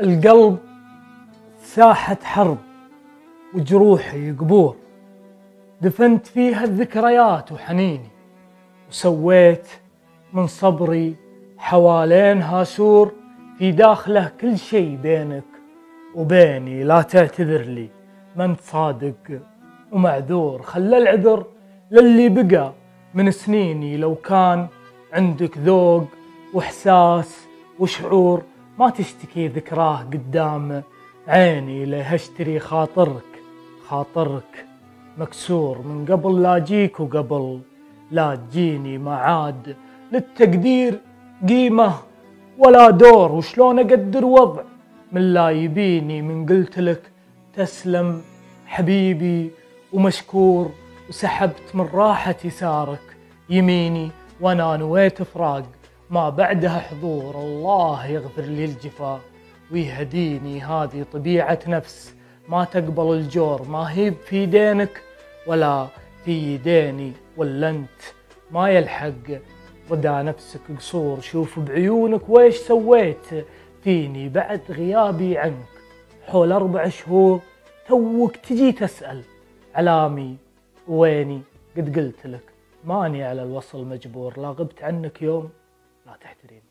القلب ساحة حرب وجروحي قبور، دفنت فيها الذكريات وحنيني، وسويت من صبري حوالينها سور، في داخله كل شي بينك وبيني. لا تعتذر لي، ما انت صادق ومعذور، خلى العذر للي بقى من سنيني. لو كان عندك ذوق واحساس وشعور، ما تشتكي ذكراه قدام عيني. ليه اشتري خاطرك مكسور من قبل لا اجيك وقبل لا تجيني. ما عاد للتقدير قيمة ولا دور، وشلون اقدر وضع من لا يبيني. من قلت لك تسلم حبيبي ومشكور، وسحبت من راحة يسارك يميني، وانا نويت فراق ما بعدها حضور. الله يغفر لي الجفا ويهديني، هذه طبيعة نفس ما تقبل الجور. ما هي في دينك ولا في يديني، ولا انت ما يلحق ردى نفسك قصور. شوف بعيونك ويش سويت فيني بعد غيابي عنك حول 4 شهور. توك تجي تسأل علامي ويني، قد قلت لك ماني على الوصل مجبور. لا غبت عنك يوم لا تحترين.